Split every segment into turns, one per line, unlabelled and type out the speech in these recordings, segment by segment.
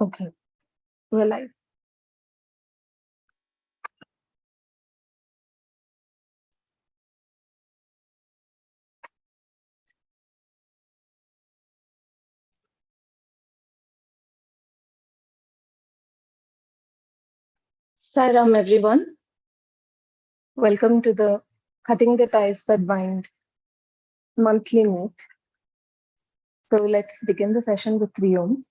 Okay, we're live. Sairam, everyone. Welcome to the Cutting the Ties That Bind monthly meet. So let's begin the session with 3 ohms.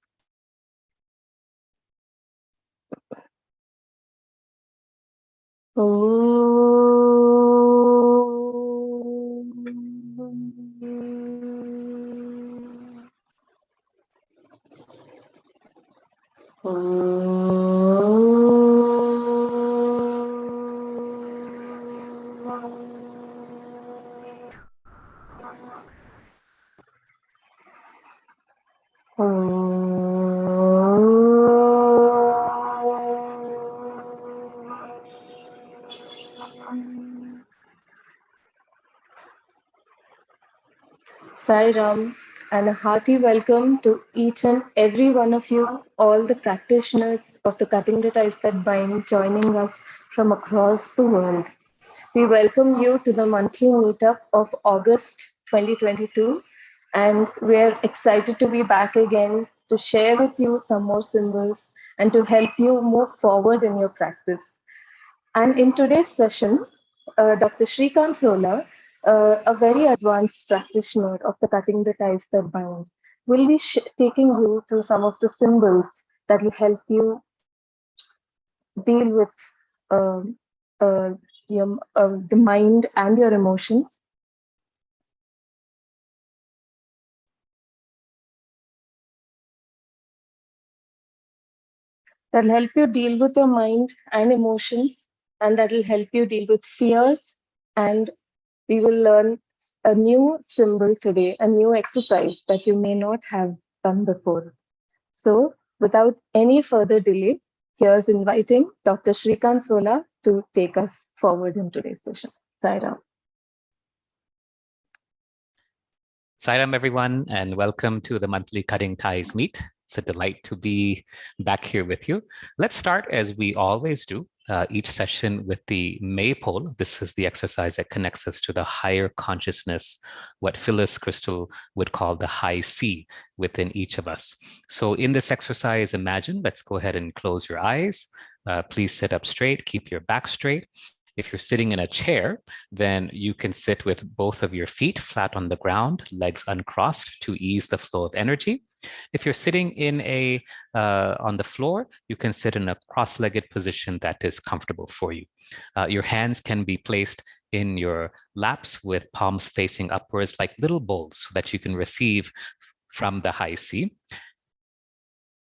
Sai Ram, and a hearty welcome to each and every one of you, all the practitioners of the Cutting the Ties That Bind, joining us from across the world. We welcome you to the monthly meetup of August 2022, and we're excited to be back again to share with you some more symbols and to help you move forward in your practice. And in today's session, Dr. Shrikant Sola, a very advanced practitioner of the Cutting the Ties That Bind, will be taking you through some of the symbols that will help you deal with uh, uh, the mind and your emotions. That'll help you deal with your mind and emotions, and that'll help you deal with fears. And we will learn a new symbol today, a new exercise that you may not have done before. So, without any further delay, here's inviting Dr. Shrikant Sola to take us forward in today's session. Sairam.
Sairam, everyone, and welcome to the monthly Cutting Ties Meet. It's a delight to be back here with you. Let's start, as we always do, each session with the maypole. This is the exercise that connects us to the higher consciousness, what Phyllis Crystal would call the high C within each of us. So in this exercise, imagine, let's go ahead and close your eyes. Please sit up straight, keep your back straight. If you're sitting in a chair, then you can sit with both of your feet flat on the ground, legs uncrossed to ease the flow of energy. If you're sitting in on the floor, you can sit in a cross-legged position that is comfortable for you. Your hands can be placed in your laps with palms facing upwards like little bowls so that you can receive from the high C.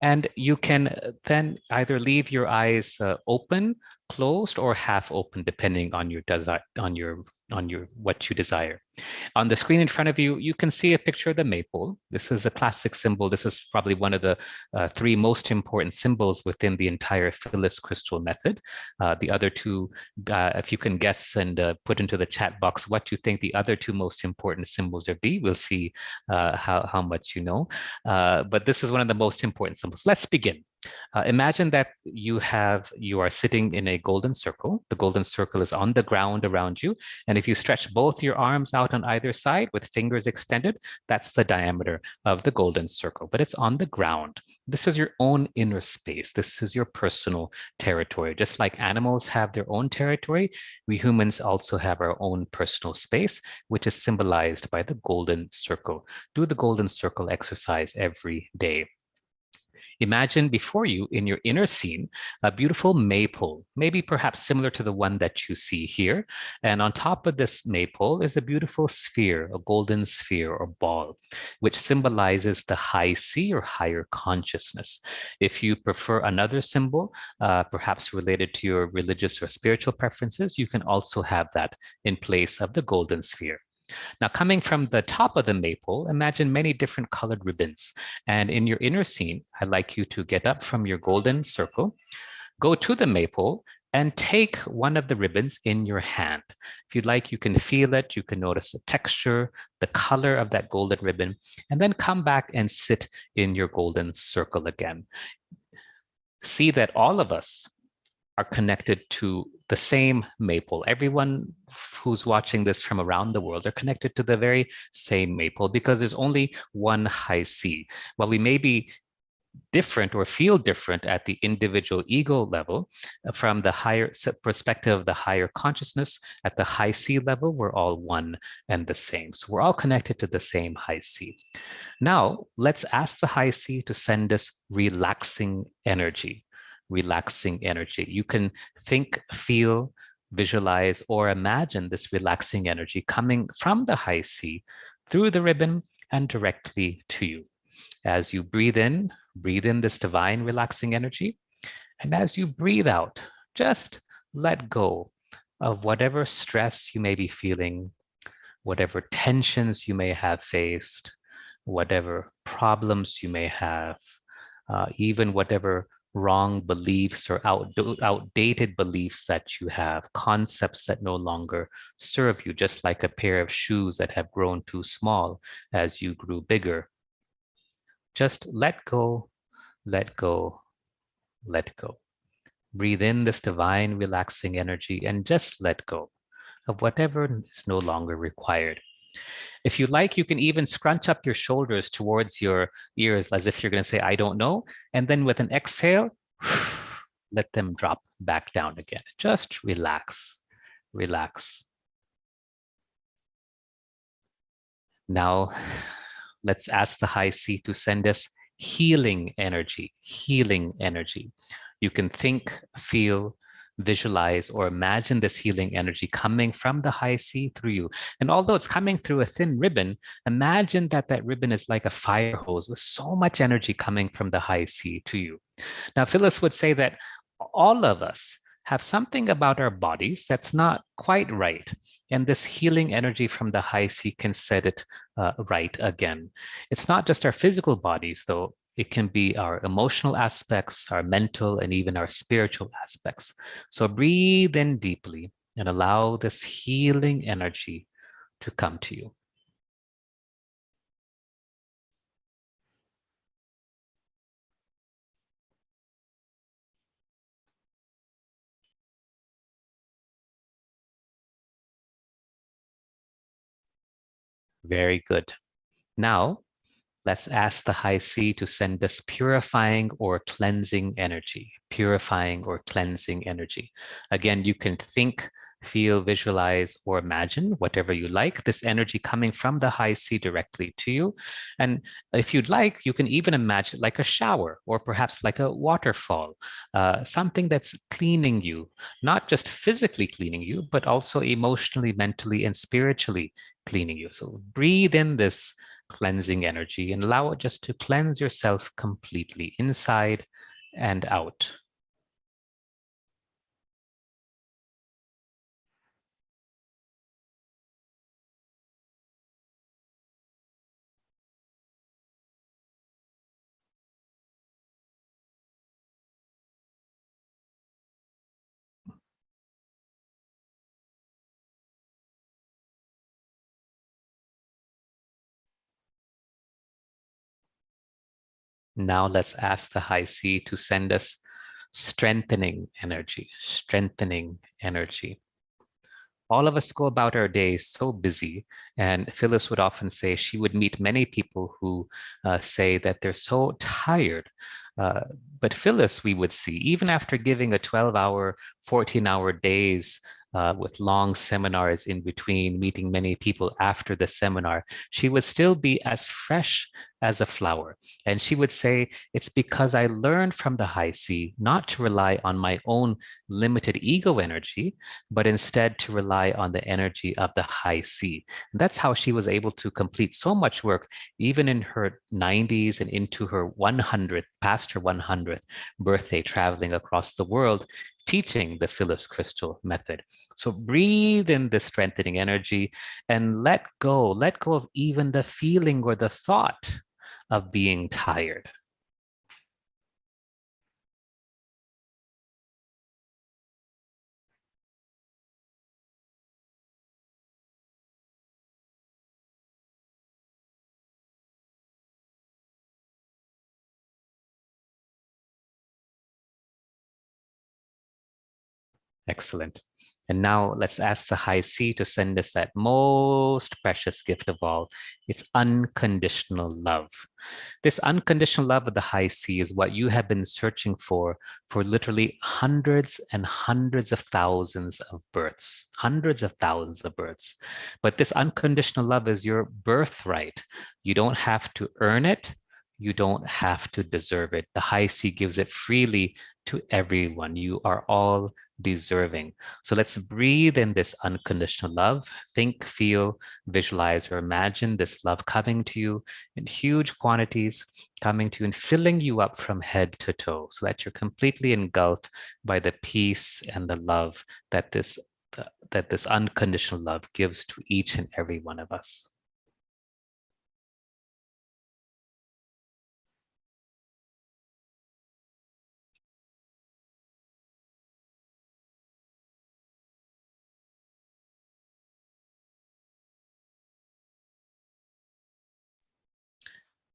And you can then either leave your eyes open, closed, or half open, depending on your what you desire. On the screen in front of you, you can see a picture of the maypole. This is a classic symbol. This is probably one of the 3 most important symbols within the entire Phyllis Crystal method. The other 2, if you can guess and put into the chat box what you think the other 2 most important symbols are be, we'll see how much you know. But this is one of the most important symbols. Let's begin. Imagine that you are sitting in a golden circle. The golden circle is on the ground around you. And if you stretch both your arms out on either side with fingers extended, that's the diameter of the golden circle, but it's on the ground. This is your own inner space. This is your personal territory. Just like animals have their own territory, we humans also have our own personal space, which is symbolized by the golden circle. Do the golden circle exercise every day. Imagine before you in your inner scene, a beautiful maypole, maybe perhaps similar to the one that you see here. And on top of this maypole is a beautiful sphere, a golden sphere or ball, which symbolizes the high C or higher consciousness. If you prefer another symbol, perhaps related to your religious or spiritual preferences, you can also have that in place of the golden sphere. Now, coming from the top of the maypole, imagine many different colored ribbons. And in your inner scene, I'd like you to get up from your golden circle, go to the maypole, and take one of the ribbons in your hand. If you'd like, you can feel it, you can notice the texture, the color of that golden ribbon, and then come back and sit in your golden circle again. See that all of us are connected to the same maypole. Everyone who's watching this from around the world are connected to the very same maypole because there's only one high C. While we may be different or feel different at the individual ego level, from the higher perspective of the higher consciousness, at the high C level, we're all one and the same. So we're all connected to the same high C. Now, let's ask the high C to send us relaxing energy. Relaxing energy. You can think, feel, visualize, or imagine this relaxing energy coming from the high C through the ribbon and directly to you. As you breathe in this divine relaxing energy. And as you breathe out, just let go of whatever stress you may be feeling, whatever tensions you may have faced, whatever problems you may have, even whatever wrong beliefs or outdated beliefs that you have, concepts that no longer serve you, just like a pair of shoes that have grown too small as you grew bigger. Just let go, let go, let go. Breathe in this divine relaxing energy and just let go of whatever is no longer required. If you like, you can even scrunch up your shoulders towards your ears as if you're going to say, I don't know. And then with an exhale, let them drop back down again. Just relax, relax. Now, let's ask the high C to send us healing energy, healing energy. You can think, feel, visualize, or imagine this healing energy coming from the high C through you. And although it's coming through a thin ribbon, imagine that that ribbon is like a fire hose with so much energy coming from the high C to you. Now, Phyllis would say that all of us have something about our bodies that's not quite right. And this healing energy from the high C can set it right again. It's not just our physical bodies, though. It can be our emotional aspects, our mental, and even our spiritual aspects. So breathe in deeply and allow this healing energy to come to you. Very good. Now, let's ask the high C to send us purifying or cleansing energy, purifying or cleansing energy. Again, you can think, feel, visualize, or imagine whatever you like, this energy coming from the high C directly to you. And if you'd like, you can even imagine like a shower or perhaps like a waterfall, something that's cleaning you, not just physically cleaning you, but also emotionally, mentally, and spiritually cleaning you. So breathe in this cleansing energy and allow it just to cleanse yourself completely inside and out. Now let's ask the high C to send us strengthening energy, strengthening energy. All of us go about our day so busy, and Phyllis would often say she would meet many people who say that they're so tired. But Phyllis, we would see, even after giving a 12-hour, 14-hour days with long seminars in between, meeting many people after the seminar, she would still be as fresh as a flower. And she would say, it's because I learned from the high C not to rely on my own limited ego energy, but instead to rely on the energy of the high C. And that's how she was able to complete so much work, even in her 90s and into her 100th, past her 100th birthday, traveling across the world, teaching the Phyllis Crystal method. So breathe in this strengthening energy and let go of even the feeling or the thought of being tired. Excellent. And now let's ask the high C to send us that most precious gift of all. It's unconditional love. This unconditional love of the high C is what you have been searching for literally hundreds and hundreds of thousands of births, hundreds of thousands of births. But this unconditional love is your birthright. You don't have to earn it. You don't have to deserve it. The high C gives it freely to everyone. You are all deserving. So let's breathe in this unconditional love. Think, feel, visualize, or imagine this love coming to you in huge quantities, coming to you and filling you up from head to toe, so that you're completely engulfed by the peace and the love that this unconditional love gives to each and every one of us.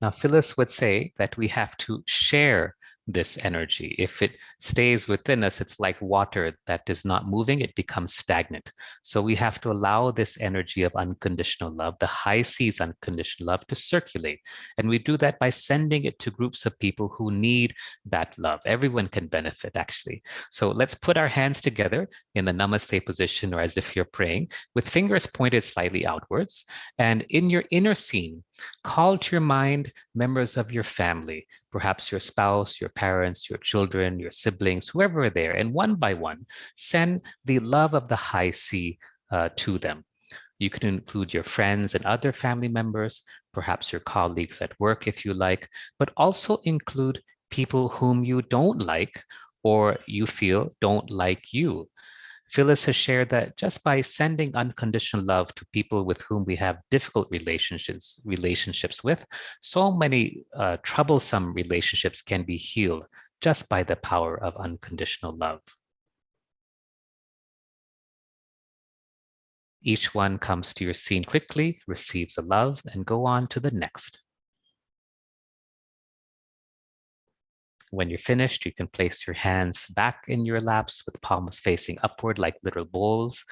Now, Phyllis would say that we have to share this energy. If it stays within us, it's like water that is not moving, it becomes stagnant. So we have to allow this energy of unconditional love, the high C's unconditional love, to circulate. And we do that by sending it to groups of people who need that love. Everyone can benefit, actually. So let's put our hands together in the namaste position, or as if you're praying, with fingers pointed slightly outwards. And in your inner scene, call to your mind members of your family, perhaps your spouse, your parents, your children, your siblings, whoever are there, and one by one, send the love of the high C to them. You can include your friends and other family members, perhaps your colleagues at work if you like, but also include people whom you don't like or you feel don't like you. Phyllis has shared that just by sending unconditional love to people with whom we have difficult relationships with, so many troublesome relationships can be healed just by the power of unconditional love. Each one comes to your scene quickly, receives the love, and go on to the next. When you're finished, you can place your hands back in your laps with palms facing upward like little bowls.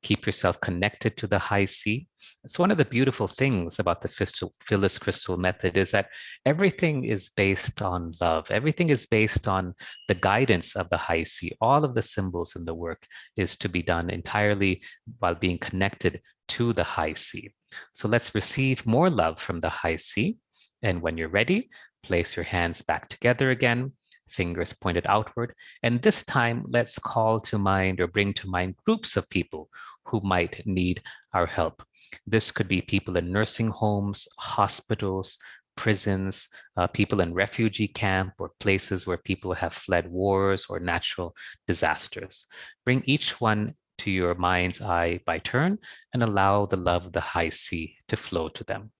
Keep yourself connected to the high C. It's one of the beautiful things about the Phyllis Crystal method is that everything is based on love. Everything is based on the guidance of the high C. All of the symbols in the work is to be done entirely while being connected to the high C. So let's receive more love from the high C. And when you're ready, place your hands back together again, fingers pointed outward. And this time, let's call to mind or bring to mind groups of people who might need our help. This could be people in nursing homes, hospitals, prisons, people in refugee camp, or places where people have fled wars or natural disasters. Bring each one to your mind's eye by turn and allow the love of the high C to flow to them.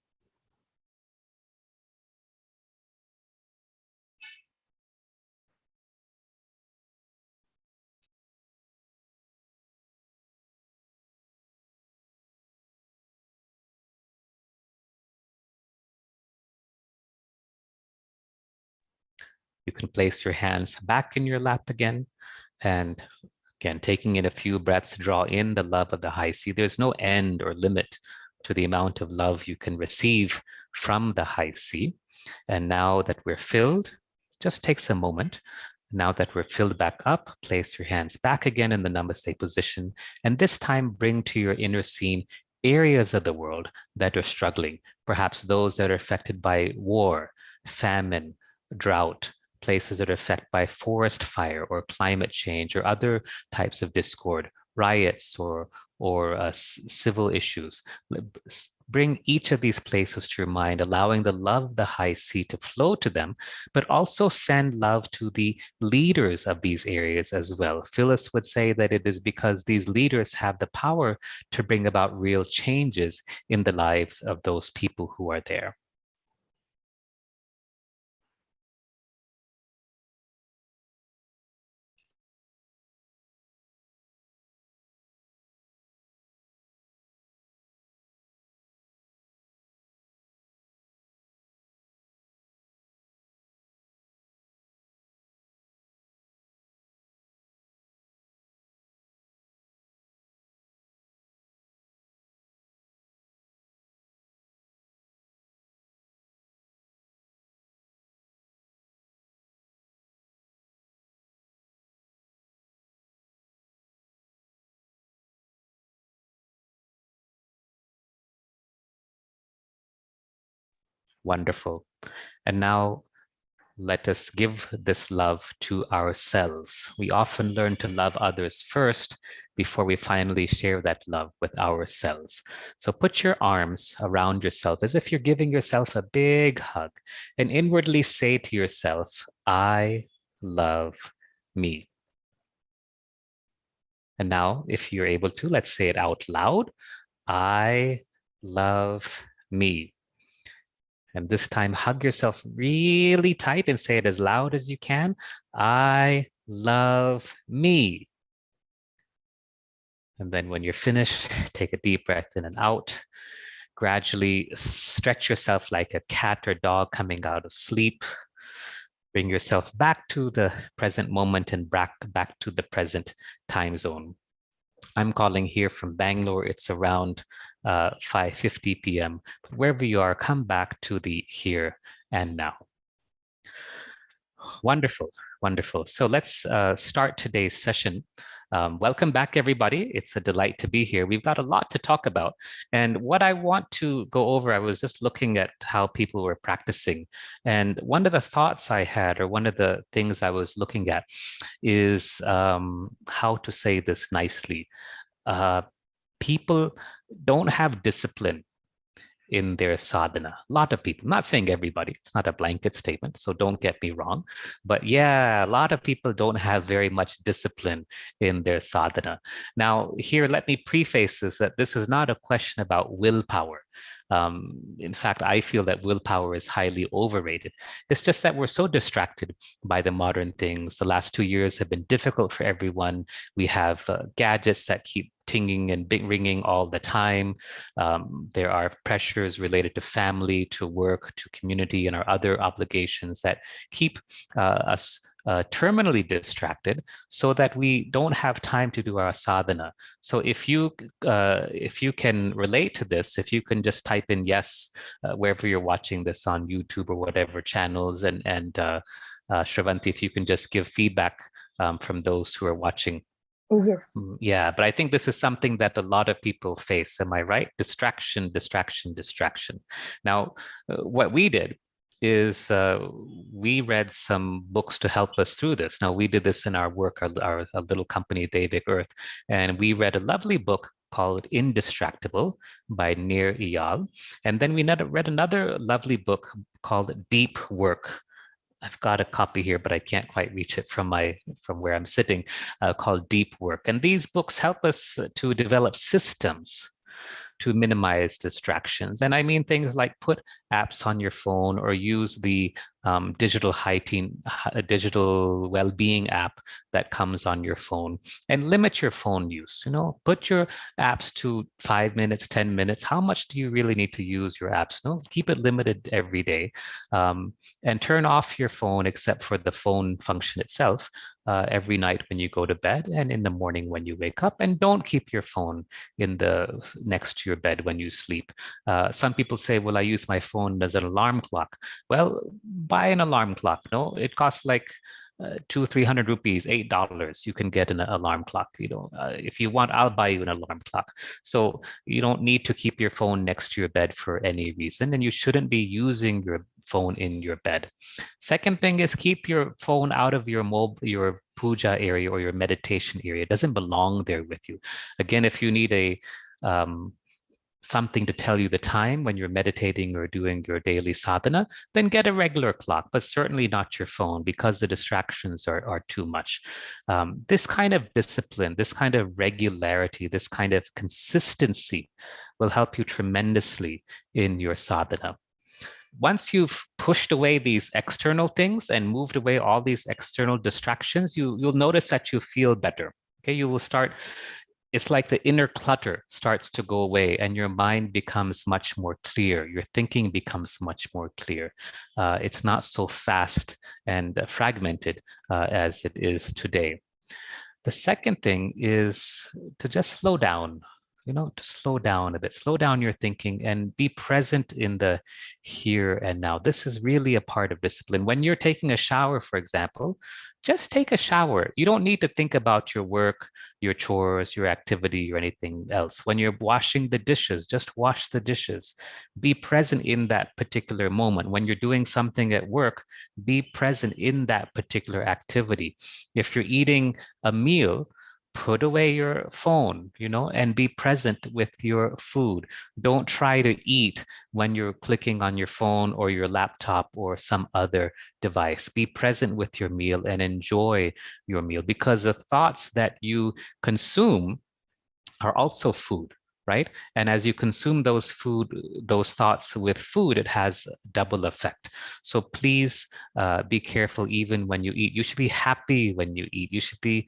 You can place your hands back in your lap again. And again, taking in a few breaths, draw in the love of the high C. There's no end or limit to the amount of love you can receive from the high C. And now that we're filled, just takes a moment Now that we're filled back up, place your hands back again in the Namaste position, and this time bring to your inner scene areas of the world that are struggling, perhaps those that are affected by war, famine, drought, places that are affected by forest fire or climate change or other types of discord, riots or civil issues. Bring each of these places to your mind, allowing the love of the high sea to flow to them, but also send love to the leaders of these areas as well. Phyllis would say that it is because these leaders have the power to bring about real changes in the lives of those people who are there. Wonderful. And now let us give this love to ourselves. We often learn to love others first before we finally share that love with ourselves. So put your arms around yourself as if you're giving yourself a big hug and inwardly say to yourself, I love me. And now, if you're able to, let's say it out loud. I love me. And this time, hug yourself really tight and say it as loud as you can. I love me. And then when you're finished, take a deep breath in and out. Gradually stretch yourself like a cat or dog coming out of sleep. Bring yourself back to the present moment and back to the present time zone. I'm calling here from Bangalore. It's around 5:50 p.m. But wherever you are, come back to the here and now. Wonderful, wonderful. So let's start today's session. Welcome back, everybody. It's a delight to be here. We've got a lot to talk about. And what I want to go over, I was just looking at how people were practicing. And one of the thoughts I had, or one of the things I was looking at, is how to say this nicely. People don't have discipline in their sadhana. A lot of people, not saying everybody, it's not a blanket statement, so don't get me wrong. But yeah, a lot of people don't have very much discipline in their sadhana. Now, here, let me preface this that this is not a question about willpower. In fact, I feel that willpower is highly overrated. It's just that we're so distracted by the modern things. The last 2 years have been difficult for everyone. We have gadgets that keep tinging and ringing all the time. There are pressures related to family, to work, to community, and our other obligations that keep us terminally distracted so that we don't have time to do our sadhana. So if you can relate to this, if you can just type in yes wherever you're watching this on YouTube or whatever channels, and Shravanti, if you can just give feedback from those who are watching.
Yes.
Yeah, but I think this is something that a lot of people face. Am I right? Distraction, distraction, distraction. Now, what we did is we read some books to help us through this. Now, we did this in our work, our little company, Devik Earth, and we read a lovely book called Indistractable by Nir Eyal. And then we read another lovely book called Deep Work. I've got a copy here, but I can't quite reach it from where I'm sitting, called Deep Work. And these books help us to develop systems to minimize distractions. And I mean things like put apps on your phone or use the digital digital well-being app that comes on your phone, and limit your phone use. Put your apps to 5 minutes, 10 minutes. How much do you really need to use your apps? Keep it limited every day, and turn off your phone except for the phone function itself every night when you go to bed and in the morning when you wake up. And don't keep your phone next to your bed when you sleep. Some people say, well, I use my phone as an alarm clock. Well, buy an alarm clock. No, it costs like 200-300 rupees, $8, you can get an alarm clock. If you want, I'll buy you an alarm clock. So you don't need to keep your phone next to your bed for any reason, and you shouldn't be using your phone in your bed. Second thing is keep your phone out of your puja area or your meditation area. It doesn't belong there with you. Again, if you need something to tell you the time when you're meditating or doing your daily sadhana, then get a regular clock, but certainly not your phone, because the distractions are too much. This kind of discipline, this kind of regularity, this kind of consistency will help you tremendously in your sadhana. Once you've pushed away these external things and moved away all these external distractions, you'll notice that you feel better. Okay, you will start. It's like the inner clutter starts to go away and your mind becomes much more clear. Your thinking becomes much more clear. It's not so fast and fragmented as it is today. The second thing is to just slow down, to slow down a bit, slow down your thinking and be present in the here and now. This is really a part of discipline. When you're taking a shower, for example, just take a shower. You don't need to think about your work, your chores, your activity, or anything else. When you're washing the dishes, just wash the dishes. Be present in that particular moment. When you're doing something at work, be present in that particular activity. If you're eating a meal, put away your phone, and be present with your food. Don't try to eat when you're clicking on your phone or your laptop or some other device. Be present with your meal and enjoy your meal, because the thoughts that you consume are also food, right? And as you consume those thoughts with food, it has double effect. So please be careful even when you eat. You should be happy when you eat. You should be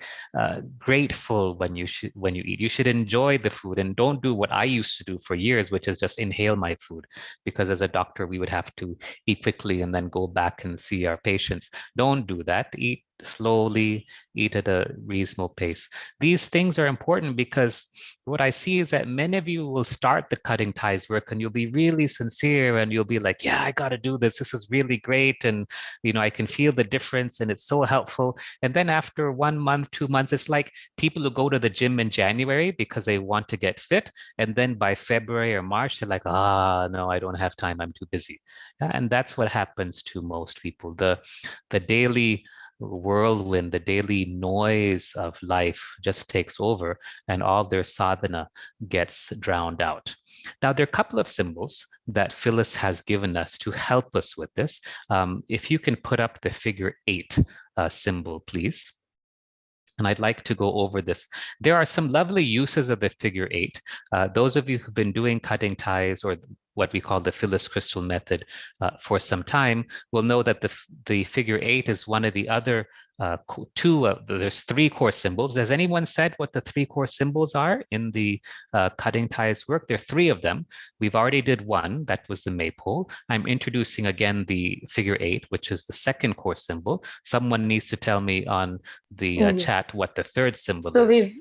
grateful when you eat. You should enjoy the food, and don't do what I used to do for years, which is just inhale my food. Because as a doctor, we would have to eat quickly and then go back and see our patients. Don't do that. Eat slowly, eat at a reasonable pace. These things are important because what I see is that many of you will start the cutting ties work and you'll be really sincere and you'll be like, yeah, I got to do this. This is really great. And, I can feel the difference and it's so helpful. And then after 1 month, 2 months, it's like people who go to the gym in January because they want to get fit. And then by February or March, they're like, no, I don't have time. I'm too busy. And that's what happens to most people. The daily whirlwind, the daily noise of life just takes over and all their sadhana gets drowned out. Now, there are a couple of symbols that Phyllis has given us to help us with this. If you can put up the figure 8 symbol, please. And I'd like to go over this. There are some lovely uses of the figure 8. Those of you who've been doing cutting ties or what we call the Phyllis crystal method for some time will know that the figure 8 is one of the other there's 3 core symbols. Has anyone said what the 3 core symbols are in the cutting ties work? There are 3 of them. We've already did one, that was the maypole. I'm introducing again the figure 8, which is the 2nd core symbol. Someone needs to tell me on the chat what the 3rd symbol is.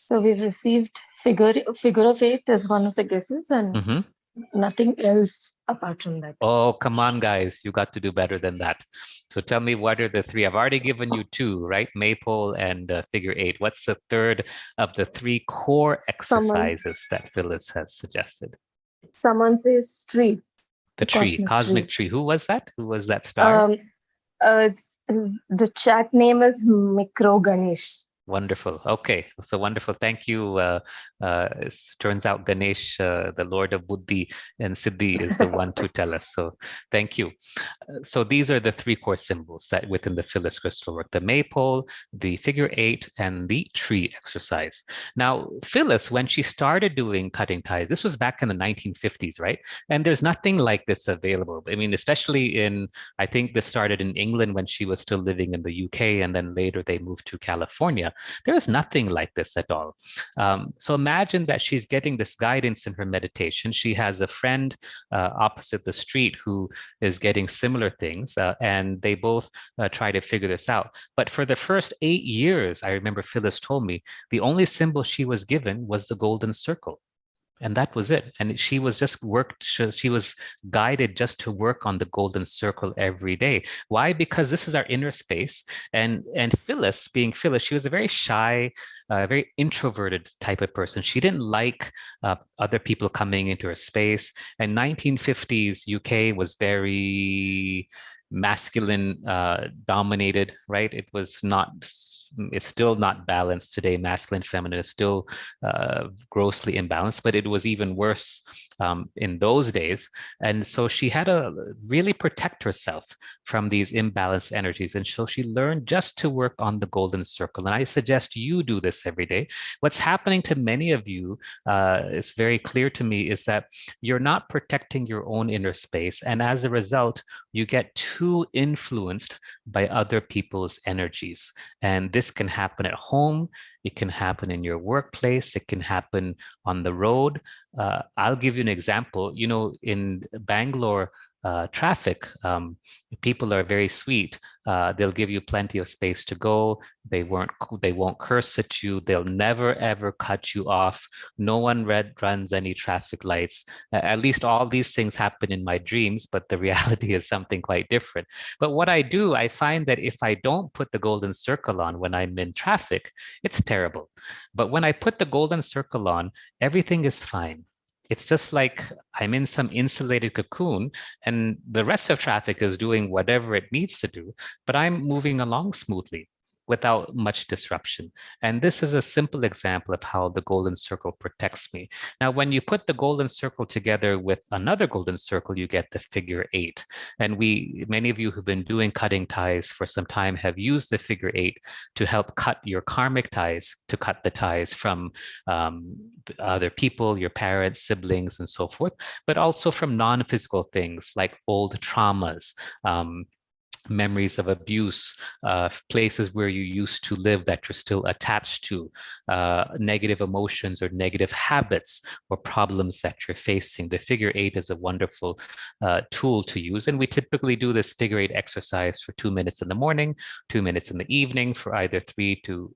We've received figure of 8 as one of the guesses, and nothing else apart from that.
Oh, come on, guys. You got to do better than that. So tell me, what are the 3? I've already given you 2, right? Maypole and figure 8. What's the 3rd of the 3 core exercises that Phyllis has suggested?
Someone says tree.
The tree, cosmic tree. Who was that? Who was that star?
The chat name is Micro Ganesh.
Wonderful. Okay, so wonderful. Thank you. It turns out Ganesh, the Lord of Buddhi and Siddhi, is the one to tell us. So thank you. So these are the 3 core symbols that within the Phyllis crystal work: the maypole, the figure 8, and the tree exercise. Now, Phyllis, when she started doing cutting ties, this was back in the 1950s, right? And there's nothing like this available. I mean, especially I think this started in England when she was still living in the UK, and then later they moved to California. There is nothing like this at all. So imagine that she's getting this guidance in her meditation. She has a friend opposite the street who is getting similar things, and they both try to figure this out. But for the first 8 years, I remember Phyllis told me, the only symbol she was given was the golden circle. And that was it. And she was just worked, she was guided just to work on the golden circle every day. Why? Because this is our inner space. And Phyllis, being Phyllis, she was a very shy, very introverted type of person. She didn't like other people coming into her space. And 1950s UK was very masculine dominated, right? It was not, it's still not balanced today. Masculine, feminine is still grossly imbalanced, but it was even worse in those days. And so she had to really protect herself from these imbalanced energies. And so she learned just to work on the golden circle. And I suggest you do this every day. What's happening to many of you, is very clear to me, is that you're not protecting your own inner space. And as a result, you get too influenced by other people's energies. And this can happen at home, it can happen in your workplace, it can happen on the road. I'll give you an example. You know, in Bangalore, traffic, people are very sweet. They'll give you plenty of space to go. They won't curse at you. They'll never ever cut you off. No one runs any traffic lights. At least all these things happen in my dreams, but the reality is something quite different. But what I do, I find that if I don't put the golden circle on when I'm in traffic, it's terrible. But when I put the golden circle on, everything is fine. It's just like I'm in some insulated cocoon and the rest of traffic is doing whatever it needs to do, but I'm moving along smoothly without much disruption. And this is a simple example of how the golden circle protects me. Now, when you put the golden circle together with another golden circle, you get the figure eight. And many of you who've been doing cutting ties for some time have used the figure eight to help cut your karmic ties, to cut the ties from other people, your parents, siblings, and so forth, but also from non-physical things like old traumas, memories of abuse, places where you used to live that you're still attached to, negative emotions or negative habits or problems that you're facing. The figure eight is a wonderful tool to use. And we typically do this figure eight exercise for 2 minutes in the morning, 2 minutes in the evening for either 2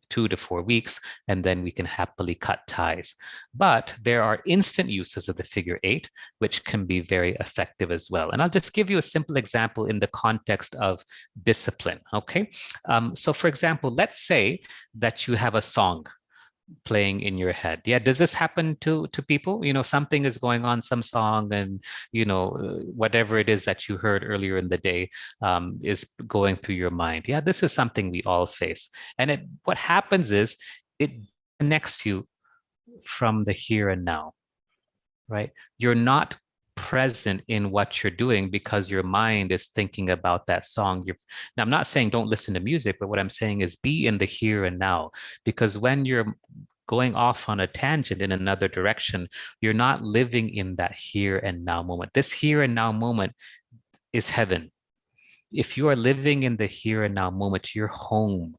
to 4 weeks, and then we can happily cut ties. But there are instant uses of the figure eight, which can be very effective as well. And I'll just give you a simple example in the context of discipline, okay? So for example, let's say that you have a song playing in your head. Yeah, does this happen to people? You know, something is going on, some song, and you know, whatever it is that you heard earlier in the day is going through your mind. Yeah, this is something we all face. And what happens is it connects you from the here and now, right? You're not present in what you're doing because your mind is thinking about that song. Now, I'm not saying don't listen to music, but what I'm saying is be in the here and now, because when you're going off on a tangent in another direction, you're not living in that here and now moment. This here and now moment is heaven. If you are living in the here and now moment, you're home.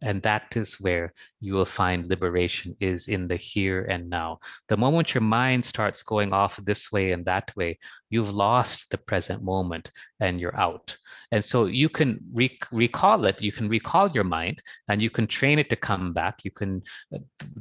And that is where you will find liberation, is in the here and now. The moment your mind starts going off this way and that way, you've lost the present moment and you're out. And so you can recall it, you can recall your mind and you can train it to come back. You can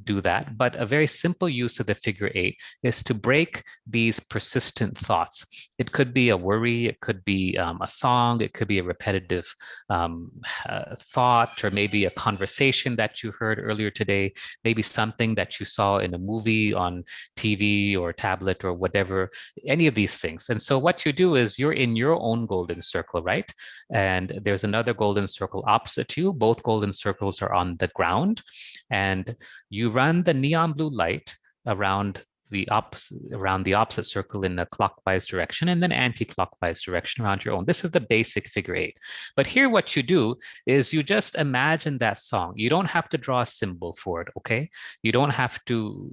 do that. But a very simple use of the figure eight is to break these persistent thoughts. It could be a worry, it could be a song, it could be a repetitive thought, or maybe a conversation that you heard earlier today, maybe something that you saw in a movie on TV or tablet or whatever, any of these things. And so what you do is you're in your own golden circle, right? And there's another golden circle opposite you. Both golden circles are on the ground. And you run the neon blue light around the opposite circle in the clockwise direction, and then anti-clockwise direction around your own. This is the basic figure eight. But here what you do is you just imagine that song. You don't have to draw a symbol for it, okay? You don't have to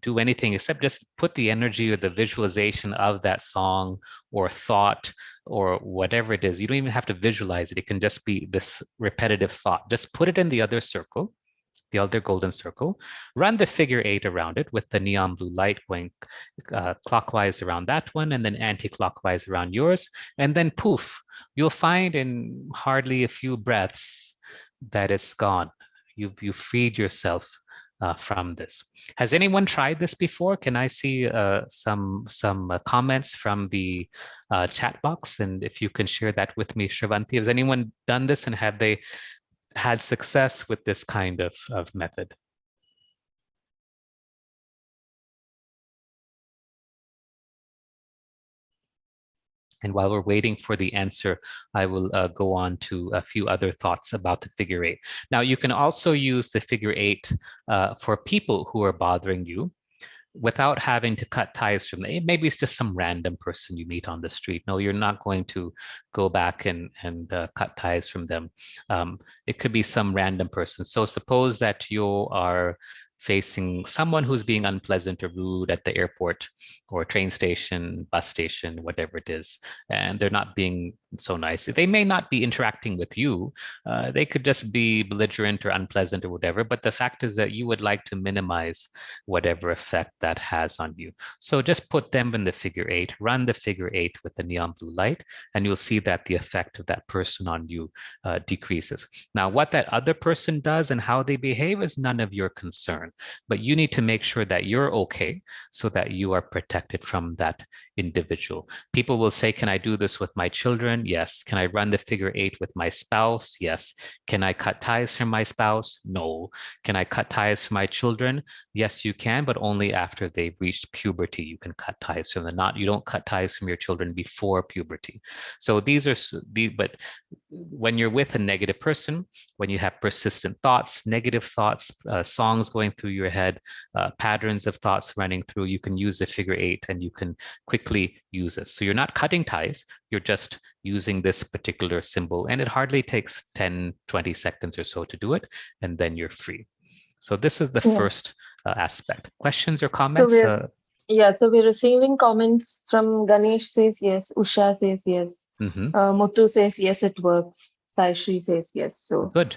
do anything except just put the energy or the visualization of that song or thought or whatever it is. You don't even have to visualize it. It can just be this repetitive thought. Just put it in the other circle, the other golden circle, run the figure eight around it with the neon blue light going clockwise around that one and then anti-clockwise around yours. And then poof, you'll find in hardly a few breaths that it's gone. You've freed yourself from this. Has anyone tried this before? Can I see some comments from the chat box? And if you can share that with me, Shravanti, has anyone done this and have they had success with this kind of method? And while we're waiting for the answer, I will go on to a few other thoughts about the figure eight. Now, you can also use the figure eight for people who are bothering you without having to cut ties from them. Maybe it's just some random person you meet on the street. No, you're not going to go back and cut ties from them. It could be some random person. So suppose that you are facing someone who's being unpleasant or rude at the airport or train station, bus station, whatever it is, and they're not being so nice. They may not be interacting with you. They could just be belligerent or unpleasant or whatever, but the fact is that you would like to minimize whatever effect that has on you. So just put them in the figure eight, run the figure eight with the neon blue light, and you'll see that the effect of that person on you decreases. Now, what that other person does and how they behave is none of your concern, but you need to make sure that you're okay so that you are protected from that individual. People will say, can I do this with my children? Yes. Can I run the figure eight with my spouse? Yes. Can I cut ties from my spouse? No. Can I cut ties from my children? Yes, you can, but only after they've reached puberty. You can cut ties from them. You don't cut ties from your children before puberty. So these are but when you're with a negative person, when you have persistent thoughts, negative thoughts, songs going through your head, patterns of thoughts running through, you can use the figure eight and you can quickly use it. So you're not cutting ties, you're just using this particular symbol, and it hardly takes 10, 20 seconds or so to do it, and then you're free. So this is the first aspect. Questions or comments?
So we're receiving comments from Ganesh says yes, Usha says yes, Muthu says yes, it works. Saishri says yes. So
good.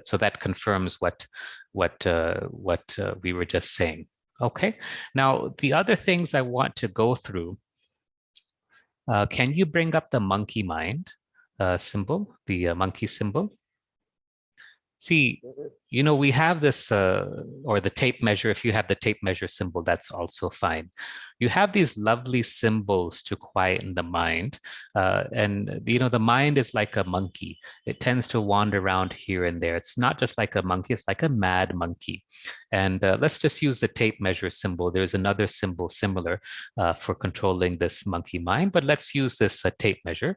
So that confirms what we were just saying. Okay. Now the other things I want to go through. Can you bring up the monkey mind symbol, the monkey symbol? See, we have this, or the tape measure. If you have the tape measure symbol, that's also fine. You have these lovely symbols to quieten the mind. And, the mind is like a monkey. It tends to wander around here and there. It's not just like a monkey, it's like a mad monkey. And let's just use the tape measure symbol. There's another symbol similar for controlling this monkey mind, but let's use this tape measure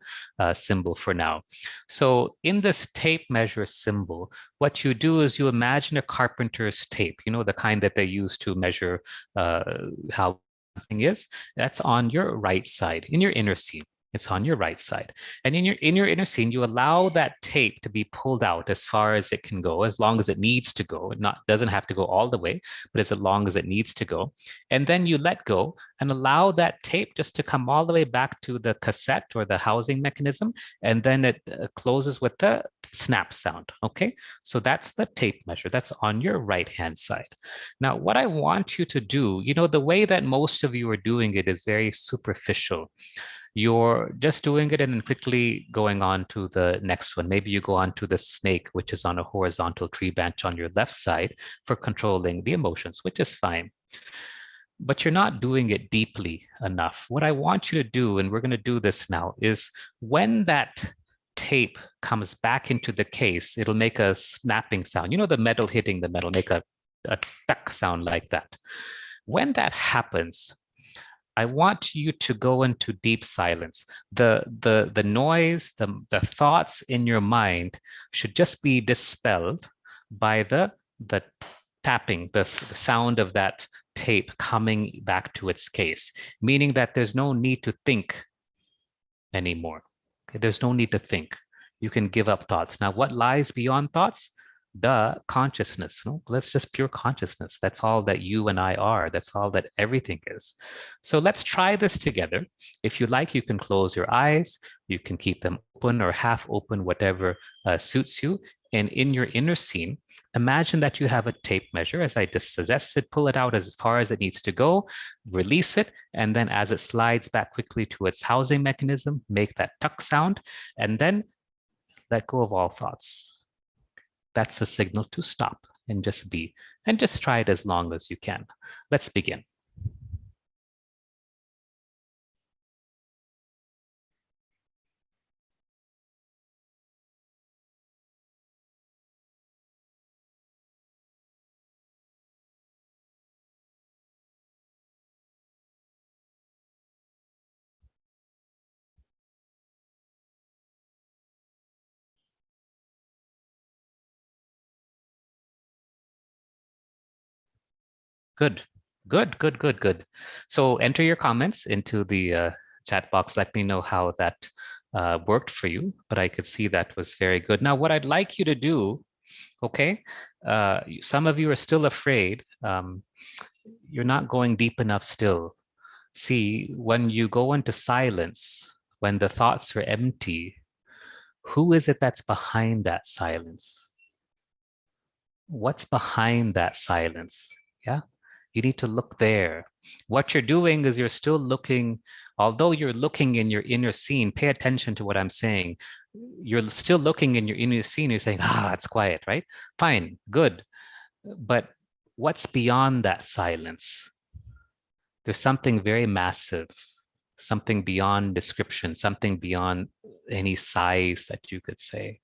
symbol for now. So in this tape measure symbol, what you do is you imagine a carpenter's tape, the kind that they use to measure how something is. That's on your right side, in your inner seam. It's on your right side. And in your inner seam, you allow that tape to be pulled out as far as it can go, as long as it needs to go. It doesn't have to go all the way, but as long as it needs to go. And then you let go and allow that tape just to come all the way back to the cassette or the housing mechanism. And then it closes with the snap sound. Okay, so that's the tape measure. That's on your right-hand side. Now, what I want you to do, the way that most of you are doing it is very superficial. You're just doing it and then quickly going on to the next one. Maybe you go on to the snake, which is on a horizontal tree branch on your left side for controlling the emotions, which is fine. But you're not doing it deeply enough. What I want you to do, and we're going to do this now, is when that tape comes back into the case, it'll make a snapping sound. The metal hitting the metal, make a tuck sound like that. When that happens, I want you to go into deep silence. The noise, the thoughts in your mind should just be dispelled by the tapping, the sound of that tape coming back to its case, meaning that there's no need to think anymore. Okay? There's no need to think. You can give up thoughts. Now, what lies beyond thoughts? The consciousness. That's just pure consciousness. That's all that you and I are. That's all that everything is. So let's try this together. If you like, you can close your eyes. You can keep them open or half open, whatever suits you. And in your inner scene, imagine that you have a tape measure. As I just suggested, pull it out as far as it needs to go, release it, and then as it slides back quickly to its housing mechanism, make that tuck sound, and then let go of all thoughts. That's a signal to stop. and just be, and just try it as long as you can. Let's begin. Good, good, good, good, good. So enter your comments into the chat box. Let me know how that worked for you, but I could see that was very good. Now, what I'd like you to do, okay, some of you are still afraid. You're not going deep enough still. See, when you go into silence, when the thoughts are empty, who is it that's behind that silence? What's behind that silence? Yeah, you need to look there. What you're doing is you're still looking, although you're looking in your inner scene, pay attention to what I'm saying. You're still looking in your inner scene, you're saying, it's quiet, right? Fine, good. But what's beyond that silence? There's something very massive, something beyond description, something beyond any size that you could say.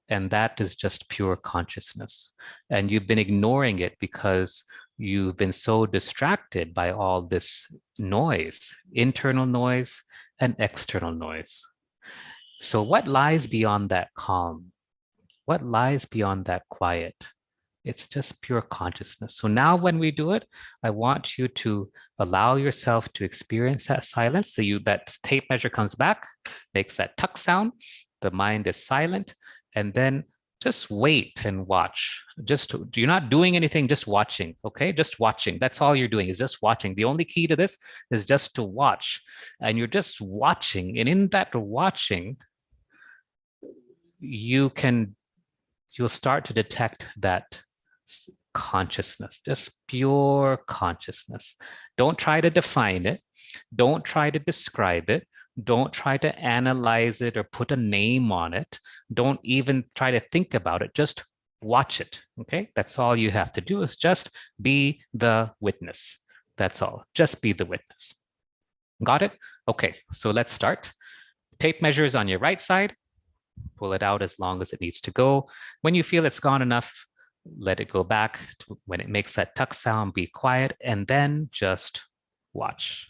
And that is just pure consciousness. And you've been ignoring it because you've been so distracted by all this noise, internal noise and external noise. So what lies beyond that calm? What lies beyond that quiet? It's just pure consciousness. So now when we do it, I want you to allow yourself to experience that silence. So that tape measure comes back, makes that tuck sound, the mind is silent, and then just wait and watch. You're not doing anything, just watching, okay? Just watching. That's all you're doing is just watching. The only key to this is just to watch. And you're just watching. And in that watching, you'll start to detect that consciousness, just pure consciousness. Don't try to define it. Don't try to describe it. Don't try to analyze it or put a name on it. Don't even try to think about it. Just watch it, okay? That's all you have to do is just be the witness. That's all. Just be the witness. Got it? Okay, so let's start. Tape measure is on your right side. Pull it out as long as it needs to go. When you feel it's gone enough, let it go back to when it makes that tuck sound, be quiet, and then just watch.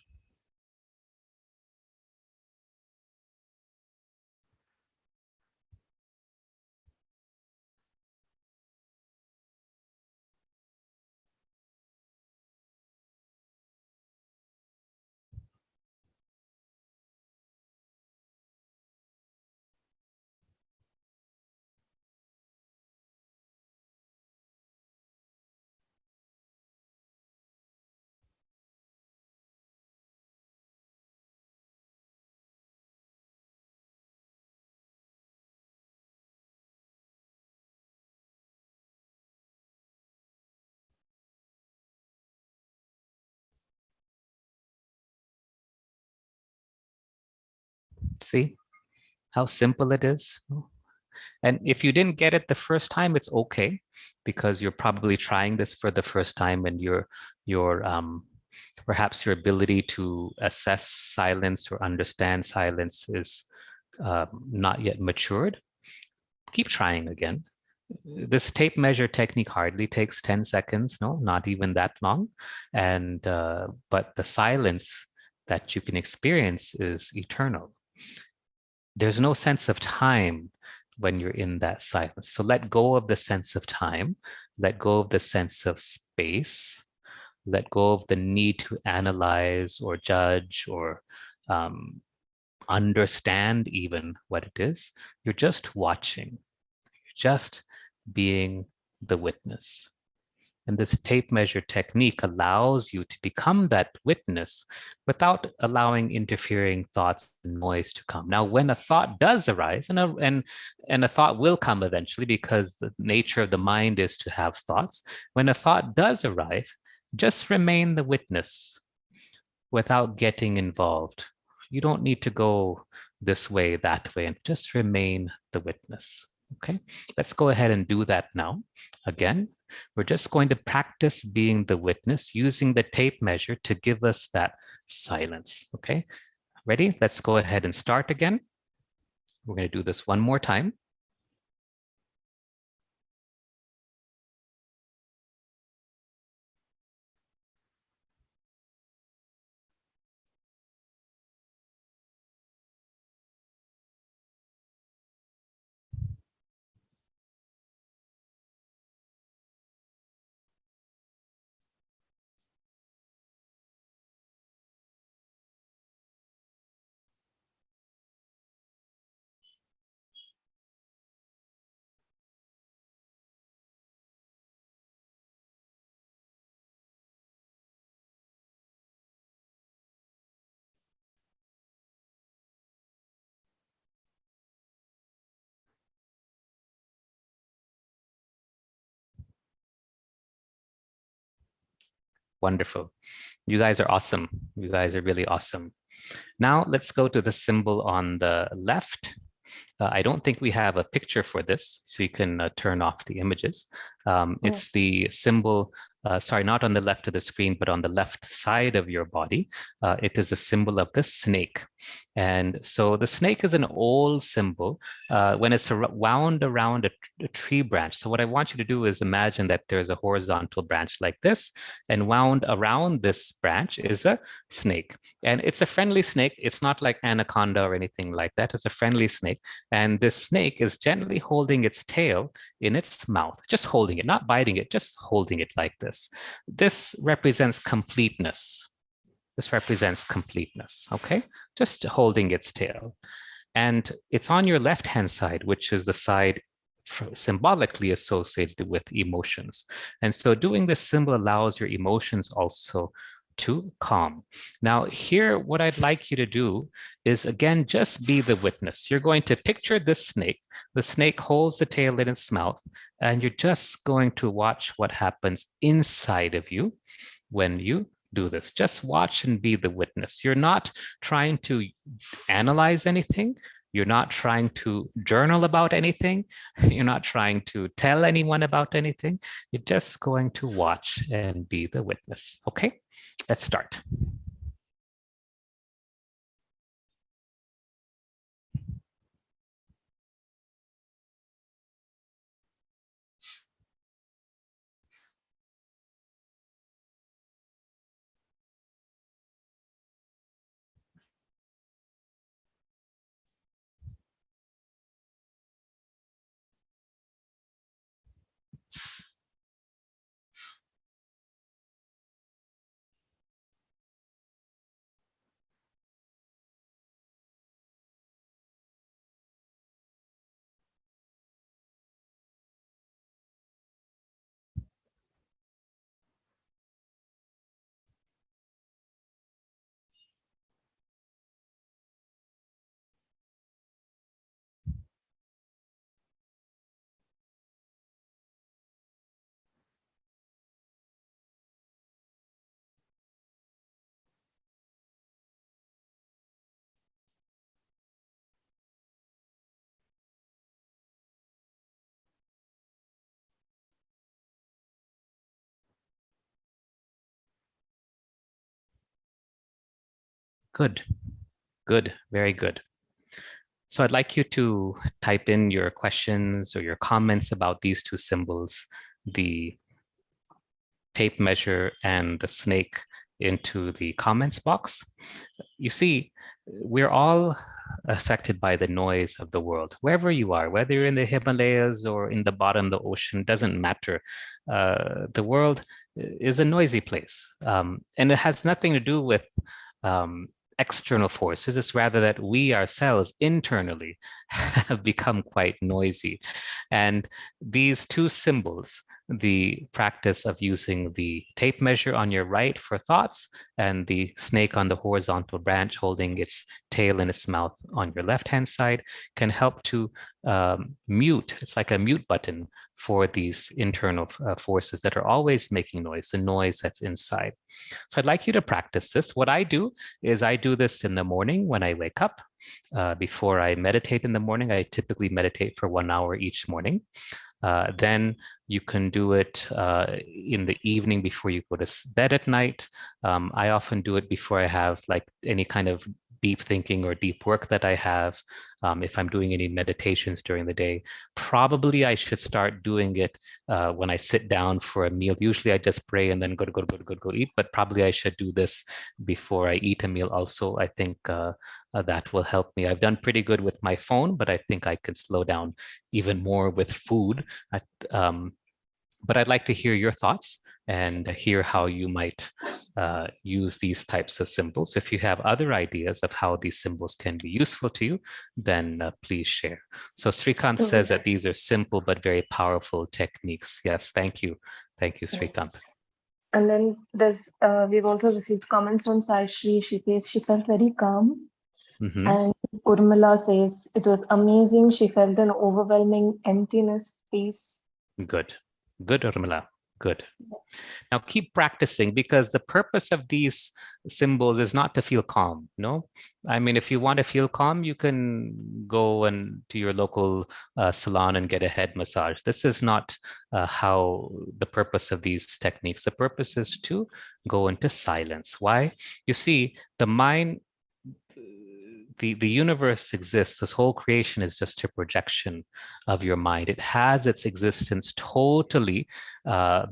See how simple it is? And if you didn't get it the first time, it's okay, because you're probably trying this for the first time and your perhaps your ability to assess silence or understand silence is not yet matured. Keep trying again. This tape measure technique hardly takes 10 seconds, no, not even that long. And but the silence that you can experience is eternal. There's no sense of time when you're in that silence. So let go of the sense of time, let go of the sense of space, let go of the need to analyze or judge or understand even what it is. You're just watching, you're just being the witness. And this tape measure technique allows you to become that witness without allowing interfering thoughts and noise to come. Now, when a thought does arise, and a thought will come eventually because the nature of the mind is to have thoughts, when a thought does arrive, just remain the witness without getting involved. You don't need to go this way, that way, and just remain the witness. Okay, let's go ahead and do that now. Again, We're just going to practice being the witness using the tape measure to give us that silence. Okay, ready? Let's go ahead and start again. We're going to do this one more time. Wonderful. You guys are awesome. You guys are really awesome. Now let's go to the symbol on the left. I don't think we have a picture for this, so you can turn off the images. It's the symbol, sorry, not on the left of the screen, but on the left side of your body. It is a symbol of the snake. And so the snake is an old symbol when it's wound around a tree branch. So what I want you to do is imagine that there's a horizontal branch like this, and wound around this branch is a snake. And it's a friendly snake. It's not like anaconda or anything like that. It's a friendly snake. And this snake is gently holding its tail in its mouth, just holding it, not biting it, just holding it like this. This represents completeness. This represents completeness, okay? Just holding its tail. And it's on your left-hand side, which is the side symbolically associated with emotions. And so doing this symbol allows your emotions also to calm. Now here, what I'd like you to do is, again, just be the witness. You're going to picture this snake. The snake holds the tail in its mouth, and you're just going to watch what happens inside of you when you do this. Just watch and be the witness. You're not trying to analyze anything. You're not trying to journal about anything. You're not trying to tell anyone about anything. You're just going to watch and be the witness. Okay, let's start. Good, good, very good. So I'd like you to type in your questions or your comments about these two symbols, the tape measure and the snake, into the comments box. You see, we're all affected by the noise of the world, wherever you are, whether you're in the Himalayas or in the bottom of the ocean, doesn't matter. The world is a noisy place, and it has nothing to do with external forces. It's rather that we ourselves internally have become quite noisy. And these two symbols, the practice of using the tape measure on your right for thoughts and the snake on the horizontal branch holding its tail in its mouth on your left-hand side, can help to mute. It's like a mute button for these internal forces that are always making noise, the noise that's inside. So I'd like you to practice this. What I do is I do this in the morning when I wake up. Before I meditate in the morning, I typically meditate for 1 hour each morning. Then You can do it in the evening before you go to bed at night. I often do it before I have like any kind of deep thinking or deep work that I have. If I'm doing any meditations during the day, probably I should start doing it when I sit down for a meal. Usually I just pray and then go eat, but probably I should do this before I eat a meal also. I think that will help me. I've done pretty good with my phone, but I think I could slow down even more with food. But I'd like to hear your thoughts and hear how you might use these types of symbols. If you have other ideas of how these symbols can be useful to you, then please share. So Srikant says that these are simple but very powerful techniques. Yes, thank you. Thank you, Srikant.
Yes. And then we've also received comments from Sai Shri. She says she felt very calm. And Urmila says it was amazing. She felt an overwhelming emptiness, peace.
Good, Urmila. Good. Now keep practicing, because the purpose of these symbols is not to feel calm. No, I mean, if you want to feel calm, you can go to your local salon and get a head massage. This is not how the purpose of these techniques. The purpose is to go into silence. Why? You see, the mind, the universe exists. This whole creation is just a projection of your mind. It has its existence totally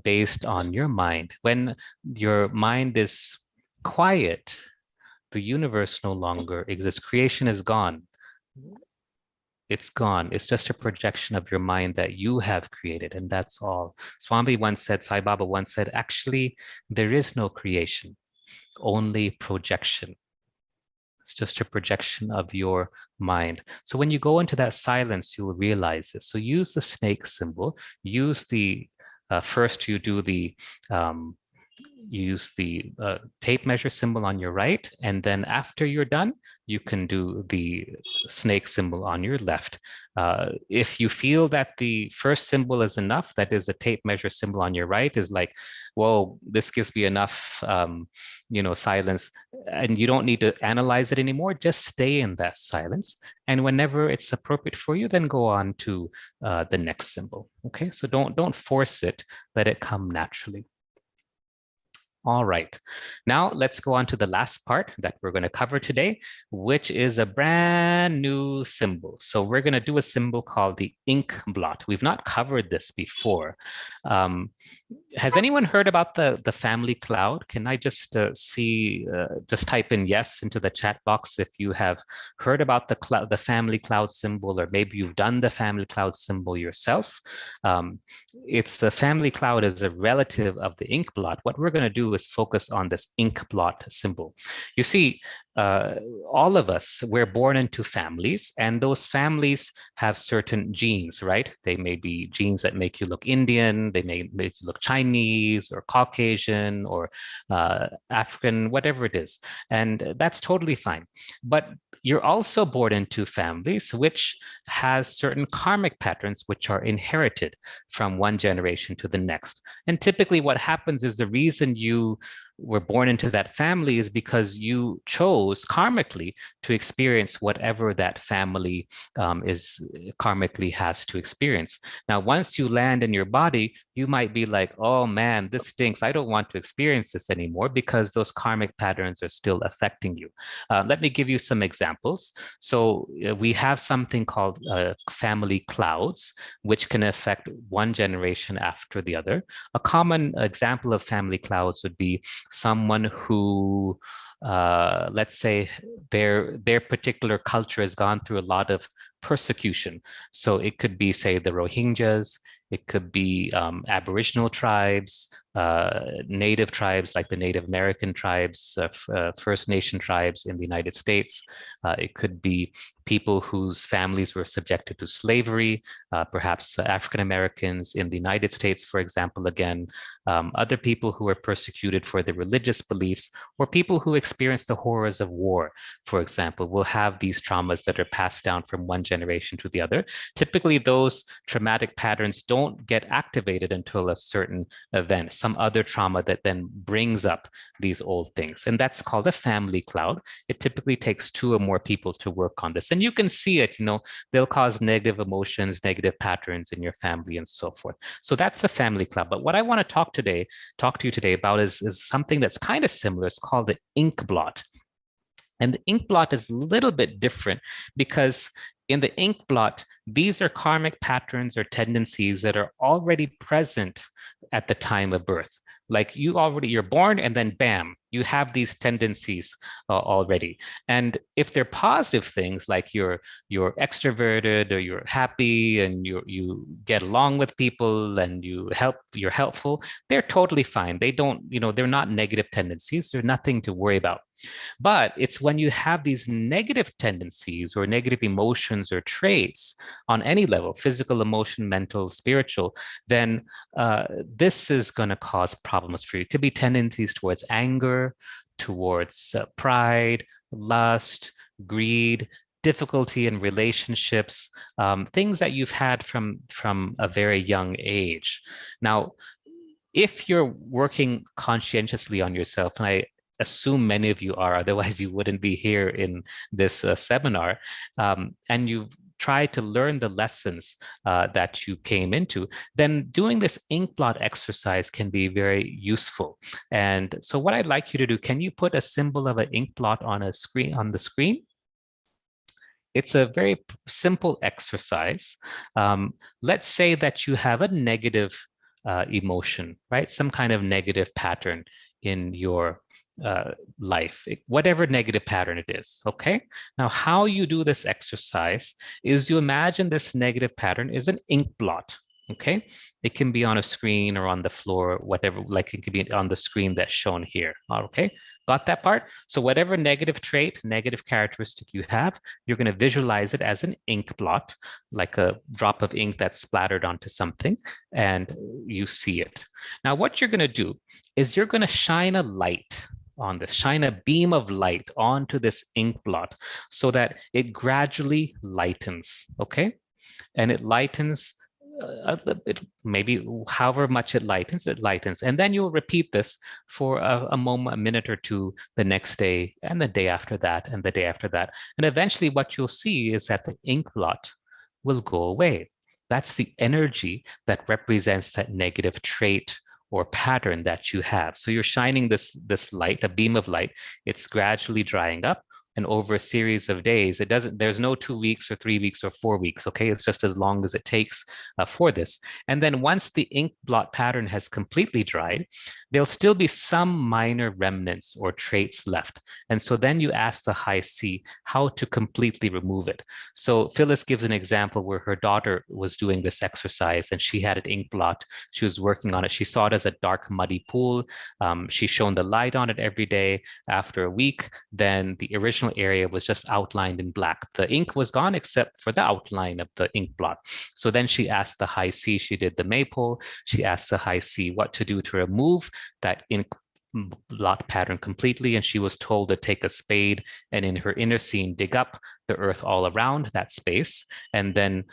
based on your mind. When your mind is quiet, the universe no longer exists. Creation is gone. It's gone. It's just a projection of your mind that you have created, and that's all. Swami once said, Sai Baba once said, actually, there is no creation, only projection. It's just a projection of your mind. So when you go into that silence, you'll realize it. So use the snake symbol. Use the, first you do the, use the tape measure symbol on your right. And then after you're done, you can do the snake symbol on your left. If you feel that the first symbol is enough, that is the tape measure symbol on your right, is like, whoa, this gives me enough, silence, and you don't need to analyze it anymore. Just stay in that silence. And whenever it's appropriate for you, then go on to the next symbol. Okay, so don't force it, let it come naturally. All right, now let's go on to the last part that we're going to cover today, which is a brand new symbol. So we're going to do a symbol called the ink blot. We've not covered this before. Has anyone heard about the family cloud? Can I just just type in yes into the chat box if you have heard about the family cloud symbol, or maybe you've done the family cloud symbol yourself. It's the family cloud is a relative of the ink blot. What we're going to do is focus on this ink blot symbol. You see, all of us, we're born into families, and those families have certain genes, right? They may be genes that make you look Indian, they may make you look Chinese or Caucasian or African, whatever it is. And that's totally fine. But you're also born into families which has certain karmic patterns which are inherited from one generation to the next. And typically what happens is the reason you were born into that family is because you chose karmically to experience whatever that family is karmically has to experience. Now, once you land in your body, you might be like, oh man, this stinks. I don't want to experience this anymore, because those karmic patterns are still affecting you. Let me give you some examples. So we have something called family clouds, which can affect one generation after the other. A common example of family clouds would be someone who, let's say, their particular culture has gone through a lot of persecution. So it could be, say, the Rohingyas, it could be Aboriginal tribes, native tribes like the Native American tribes, First Nation tribes in the United States. It could be people whose families were subjected to slavery, perhaps African Americans in the United States, for example, again, other people who were persecuted for their religious beliefs, or people who experienced the horrors of war, for example, will have these traumas that are passed down from one generation to the other. Typically, those traumatic patterns don't don't get activated until a certain event, some other trauma that then brings up these old things. And that's called a family cloud. It typically takes 2 or more people to work on this. And you can see it, they'll cause negative emotions, negative patterns in your family and so forth. So that's the family cloud. But what I want to talk to you today about is something that's kind of similar. It's called the ink blot. And the ink blot is a little bit different because in the ink blot, these are karmic patterns or tendencies that are already present at the time of birth. Like you're born and then bam, you have these tendencies already. And if they're positive things like you're extroverted or you're happy and you get along with people and you're helpful, they're totally fine. They don't, they're not negative tendencies. They're nothing to worry about. But it's when you have these negative tendencies or negative emotions or traits on any level, physical, emotion, mental, spiritual, then this is going to cause problems for you. It could be tendencies towards anger, towards pride, lust, greed, difficulty in relationships, things that you've had from a very young age. Now, if you're working conscientiously on yourself, and I assume many of you are, otherwise you wouldn't be here in this seminar, and you've tried to learn the lessons that you came into, then doing this ink blot exercise can be very useful. And so what I'd like you to do, can you put a symbol of an ink blot on the screen? It's a very simple exercise. Let's say that you have a negative emotion, right? Some kind of negative pattern in your life, whatever negative pattern it is, okay? Now, how you do this exercise is you imagine this negative pattern is an ink blot, okay? It can be on a screen or on the floor, whatever, like it could be on the screen that's shown here, okay? Got that part? So whatever negative trait, negative characteristic you have, you're going to visualize it as an ink blot, like a drop of ink that's splattered onto something, and you see it. Now, what you're going to do is you're going to shine a light on this, shine a beam of light onto this ink blot so that it gradually lightens, okay? And it lightens maybe however much it lightens, and then you'll repeat this for a moment, a minute or two, the next day, and the day after that, and the day after that. And eventually what you'll see is that the ink blot will go away. That's the energy that represents that negative trait or pattern that you have. So you're shining this light, a beam of light, it's gradually drying up. And over a series of days, there's no 2 weeks or 3 weeks or 4 weeks, okay? It's just as long as it takes for this. And then once the ink blot pattern has completely dried, there'll still be some minor remnants or traits left. And so then you ask the high C how to completely remove it. So Phyllis gives an example where her daughter was doing this exercise and she had an ink blot. She was working on it. She saw it as a dark, muddy pool. She shone the light on it every day. After a week, then the original area was just outlined in black. The ink was gone except for the outline of the ink blot. So then she asked the high C, she did the maypole, she asked the high C what to do to remove that ink blot pattern completely, and she was told to take a spade and in her inner scene dig up the earth all around that space. And then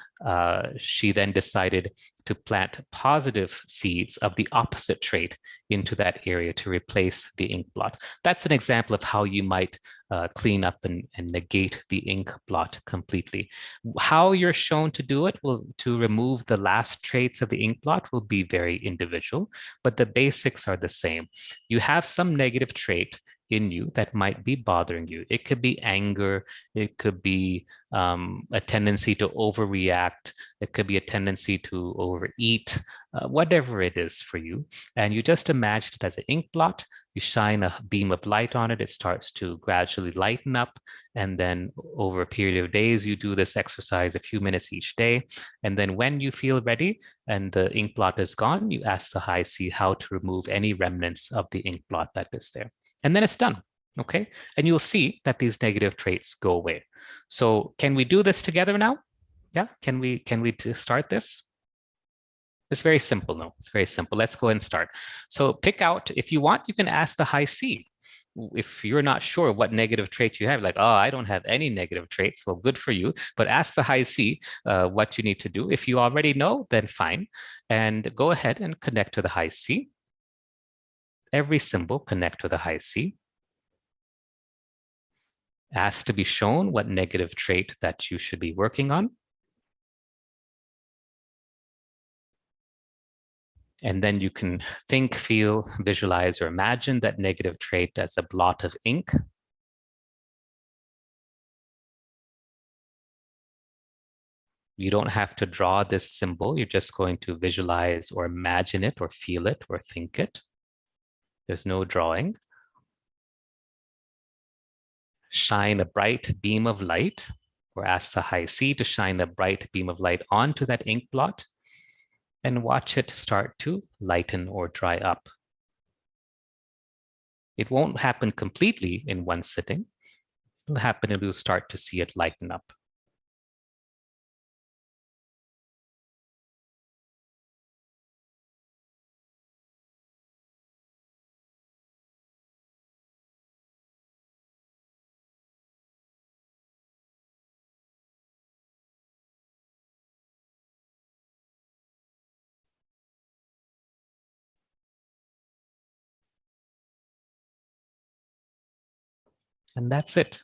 she then decided to plant positive seeds of the opposite trait into that area to replace the ink blot. That's an example of how you might clean up and negate the ink blot completely. How you're shown to do it to remove the last traits of the ink blot will be very individual, but the basics are the same. You have some negative trait in you that might be bothering you. It could be anger, it could be a tendency to overreact, it could be a tendency to overeat, whatever it is for you. And you just imagine it as an ink blot, you shine a beam of light on it, it starts to gradually lighten up. And then over a period of days, you do this exercise a few minutes each day. And then when you feel ready and the ink blot is gone, you ask the high C how to remove any remnants of the ink blot that is there. And then it's done, okay? And you'll see that these negative traits go away. So can we do this together now? Yeah, can we start this? It's very simple, no, it's very simple. Let's go ahead and start. So pick out, if you want, you can ask the high C. if you're not sure what negative trait you have, like, oh, I don't have any negative traits, well, good for you. But ask the high C what you need to do. If you already know, then fine. And go ahead and connect to the high C. Every symbol connect to the high C. Ask to be shown what negative trait that you should be working on. And then you can think, feel, visualize, or imagine that negative trait as a blot of ink. You don't have to draw this symbol. You're just going to visualize or imagine it or feel it or think it. There's no drawing. Shine a bright beam of light, or ask the high C to shine a bright beam of light onto that ink blot and watch it start to lighten or dry up. It won't happen completely in one sitting. It'll happen and you'll start to see it lighten up. And that's it.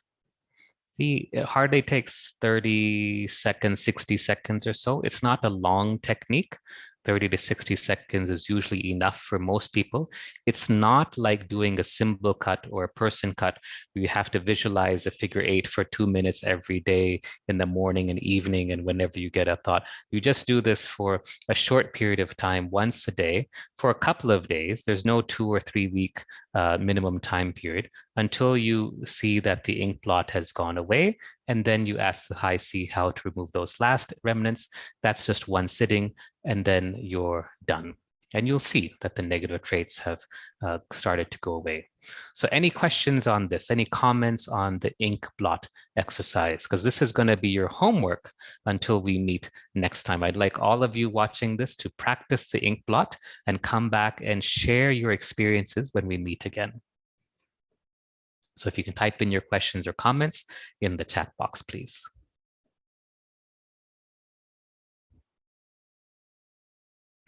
See, it hardly takes 30 seconds, 60 seconds or so. It's not a long technique. 30 to 60 seconds is usually enough for most people. It's not like doing a symbol cut or a person cut where you have to visualize a figure 8 for 2 minutes every day in the morning and evening and whenever you get a thought. You just do this for a short period of time once a day for a couple of days. There's no 2 or 3 week minimum time period until you see that the ink blot has gone away. And then you ask the high C how to remove those last remnants. That's just one sitting, and then you're done. And you'll see that the negative traits have started to go away. So any questions on this? Any comments on the ink blot exercise? Because this is going to be your homework until we meet next time. I'd like all of you watching this to practice the ink blot and come back and share your experiences when we meet again. So if you can type in your questions or comments in the chat box, please.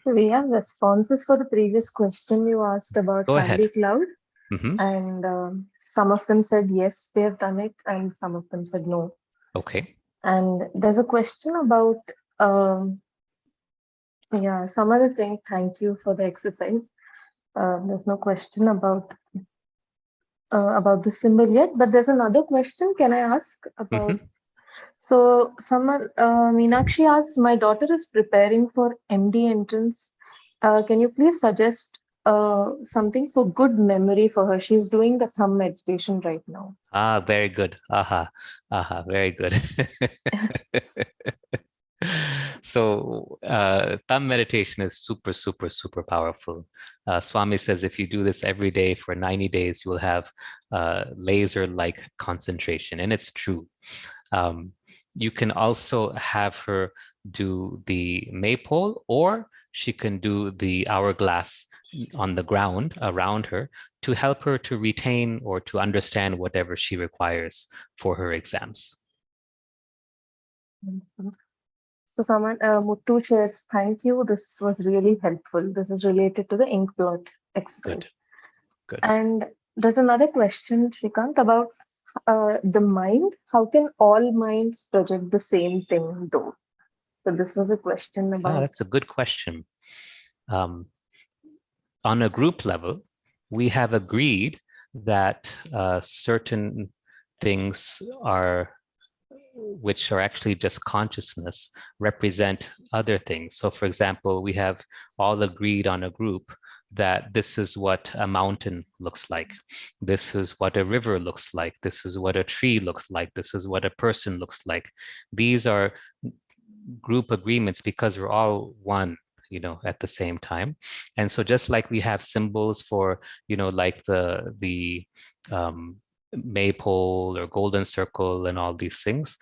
We have responses for the previous question you asked about
Go
Family
ahead.
Cloud.
Mm-hmm.
And some of them said yes, they have done it, and some of them said no.
Okay.
And there's a question about, yeah, some other thing, thank you for the exercise. There's no question about the symbol yet, but there's another question. Can I ask about?
Mm-hmm.
So someone, Meenakshi asks, my daughter is preparing for MD entrance. Can you please suggest something for good memory for her? She's doing the thumb meditation right now.
Ah, very good. Aha, aha, very good. So thumb meditation is super, super, super powerful. Swami says if you do this every day for 90 days, you will have laser-like concentration, and it's true. You can also have her do the maypole, or she can do the hourglass on the ground around her to help her to retain or to understand whatever she requires for her exams.
So someone, Muttu shares, thank you. This was really helpful. This is related to the ink blot exercise.
Good, good.
And there's another question, Shrikant, about the mind. How can all minds project the same thing though? So this was a question about.
That's a good question. On a group level, we have agreed that certain things are, which are actually just consciousness, represent other things. So for example, we have all agreed on a group that this is what a mountain looks like. This is what a river looks like. This is what a tree looks like. This is what a person looks like. These are group agreements because we're all one, at the same time. And so just like we have symbols for, like the maypole or golden circle and all these things,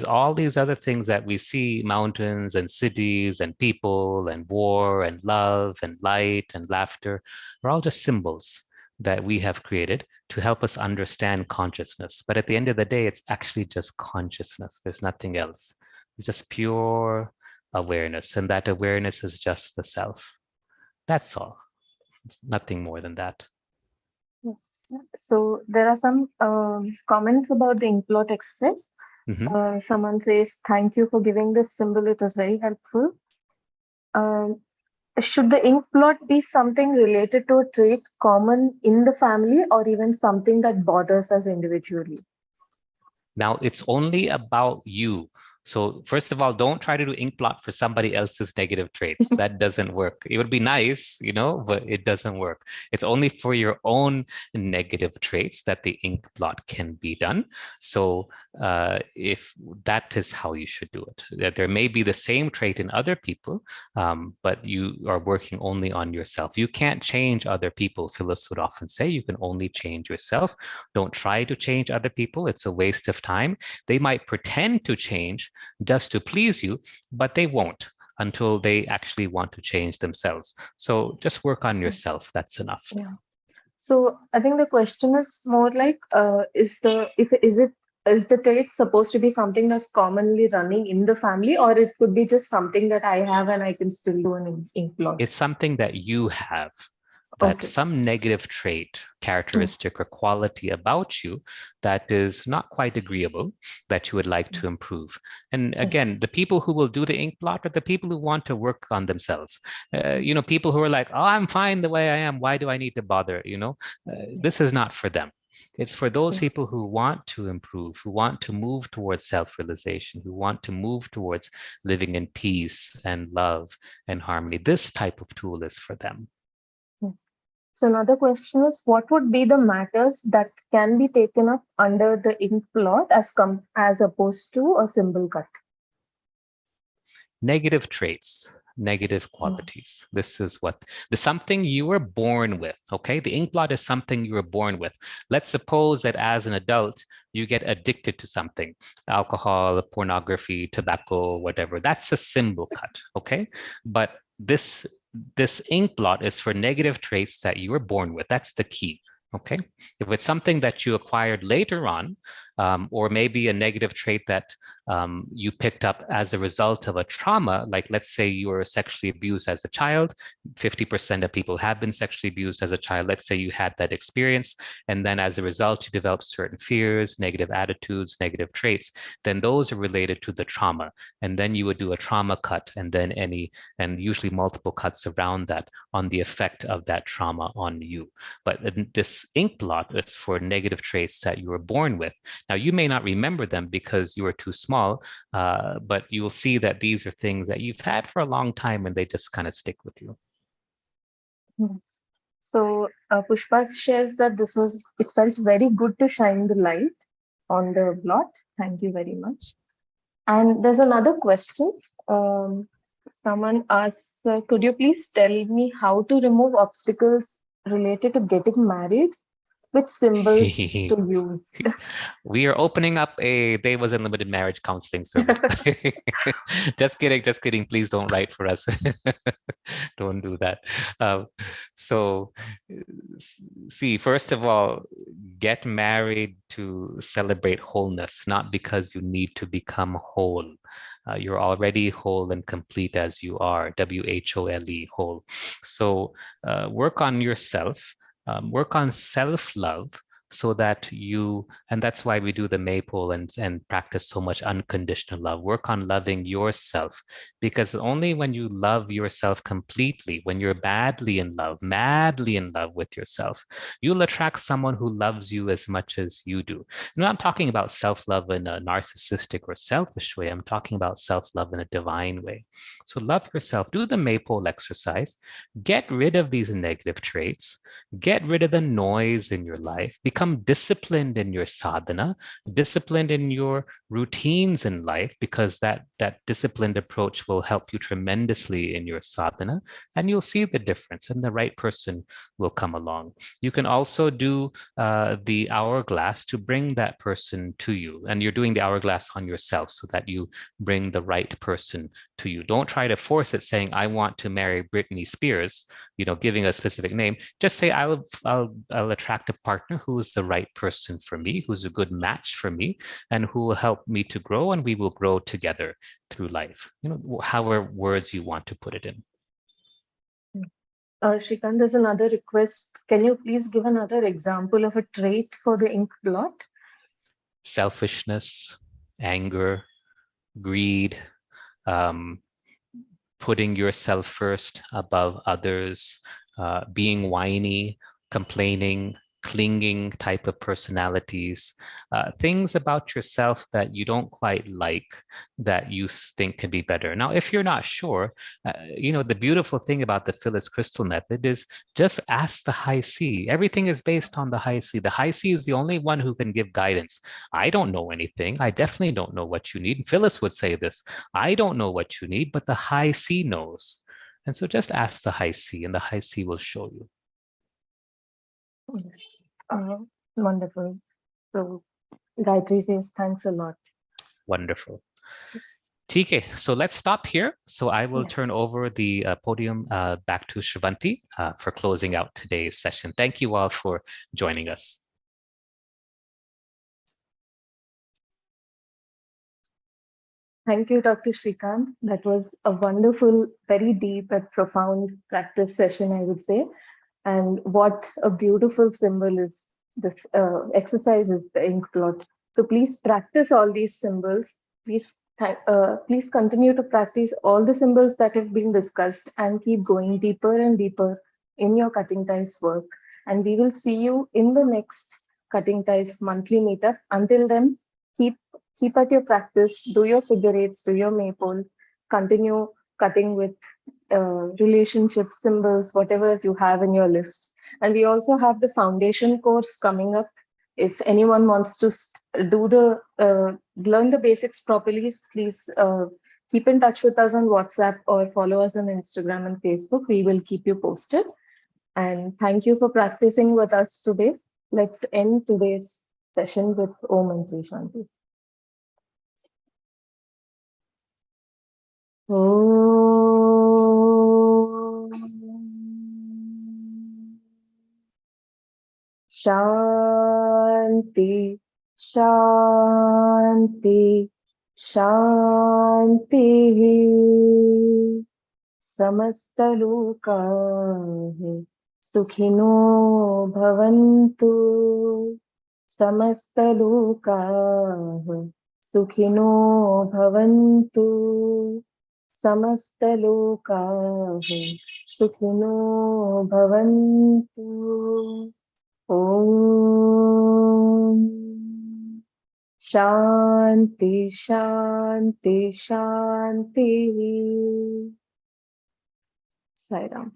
all these other things that we see, mountains and cities and people and war and love and light and laughter, are all just symbols. that we have created to help us understand consciousness. But at the end of the day, it's actually just consciousness. There's nothing else. It's just pure awareness. And that awareness is just the self. That's all. It's nothing more than that.
Yes. So there are some comments about the ink blot exercise. Someone says, thank you for giving this symbol. It was very helpful. Should the ink blot be something related to a trait common in the family or even something that bothers us individually?
Now, it's only about you. So first of all, don't try to do ink blot for somebody else's negative traits. That doesn't work. It would be nice, but it doesn't work. It's only for your own negative traits that the ink blot can be done. So if that is how you should do it. There may be the same trait in other people, but you are working only on yourself. You can't change other people. Phyllis would often say, you can only change yourself. Don't try to change other people. It's a waste of time. They might pretend to change just to please you, but they won't until they actually want to change themselves. So just work on yourself. That's enough.
Yeah. So I think the question is more like, is the trait supposed to be something that's commonly running in the family, or it could be just something that I have and I can still do an ink blot?
It's something that you have. That some negative trait, characteristic, or quality about you that is not quite agreeable that you would like to improve. And again, the people who will do the ink blot are the people who want to work on themselves. People who are like, oh, I'm fine the way I am. Why do I need to bother? This is not for them. It's for those people who want to improve, who want to move towards self-realization, who want to move towards living in peace and love and harmony. This type of tool is for them.
Yes. So another question is, what would be the matters that can be taken up under the ink blot as opposed to a symbol cut?
Negative traits, negative qualities. This is something you were born with, okay? The ink blot is something you were born with. Let's suppose that as an adult, you get addicted to something, alcohol, pornography, tobacco, whatever. That's a symbol cut, okay? But this ink blot is for negative traits that you were born with. That's the key. Okay. If it's something that you acquired later on, or maybe a negative trait that you picked up as a result of a trauma, like let's say you were sexually abused as a child, 50% of people have been sexually abused as a child. Let's say you had that experience, and then as a result, you developed certain fears, negative attitudes, negative traits, then those are related to the trauma. And then you would do a trauma cut, and then usually multiple cuts around that on the effect of that trauma on you. But this ink blot is for negative traits that you were born with. Now, you may not remember them because you were too small, but you will see that these are things that you've had for a long time and they just kind of stick with you.
Yes. So Pushpa shares that it felt very good to shine the light on the blot. Thank you very much. And there's another question. Someone asks, could you please tell me how to remove obstacles related to getting married? Which symbols to use?
We are opening up a Day Was Unlimited marriage counseling service. Just kidding. Please don't write for us. Don't do that. See, first of all, get married to celebrate wholeness, not because you need to become whole. You're already whole and complete as you are, WHOLE, whole. So work on yourself. Work on self-love so that and that's why we do the maypole and practice so much unconditional love. Work on loving yourself, because only when you love yourself completely, when you're madly in love with yourself, you'll attract someone who loves you as much as you do. I'm not talking about self-love in a narcissistic or selfish way. I'm talking about self-love in a divine way. So love yourself, do the maypole exercise, get rid of these negative traits, get rid of the noise in your life, become disciplined in your sadhana, disciplined in your routines in life, because that disciplined approach will help you tremendously in your sadhana, and you'll see the difference and the right person will come along. You can also do the hourglass to bring that person to you, and you're doing the hourglass on yourself so that you bring the right person to you. Don't try to force it saying, I want to marry Britney Spears. giving a specific name. Just say I'll attract a partner who is the right person for me, who's a good match for me, and who will help me to grow, and we will grow together through life. However words you want to put it in.
Shrikant, there's another request. Can you please give another example of a trait for the ink blot?
Selfishness, anger, greed, putting yourself first above others, being whiny, complaining, clinging type of personalities, things about yourself that you don't quite like, that you think can be better. Now, if you're not sure, the beautiful thing about the Phyllis Crystal method is just ask the high C. Everything is based on the high C. The high C is the only one who can give guidance. I don't know anything. I definitely don't know what you need. Phyllis would say this. I don't know what you need, but the high C knows. And so just ask the high C, and the high C will show you.
Yes. Wonderful. So Gayatri says thanks a lot.
Wonderful. TK, so let's stop here. So I will turn over the podium back to Shravanti for closing out today's session. Thank you all for joining us.
Thank you, Dr. Shrikant. That was a wonderful, very deep and profound practice session, I would say. And what a beautiful symbol is this exercise is the ink blot. So please practice all these symbols. Please continue to practice all the symbols that have been discussed and keep going deeper and deeper in your cutting ties work. And we will see you in the next cutting ties monthly meetup. Until then, keep at your practice, do your figure eights, do your maypole, continue cutting with relationships, symbols, whatever you have in your list. And we also have the foundation course coming up. If anyone wants to do learn the basics properly, please keep in touch with us on WhatsApp or follow us on Instagram and Facebook. We will keep you posted. And thank you for practicing with us today. Let's end today's session with Om and Sri Shanti. Shanti, Shanti, Shanti. Samastalokaah Sukhino Bhavantu. Samastalokaah Sukhino Bhavantu. Samastalokaah Sukhino Bhavantu. Om Shanti, Shanti, Shanti. Sai Ram.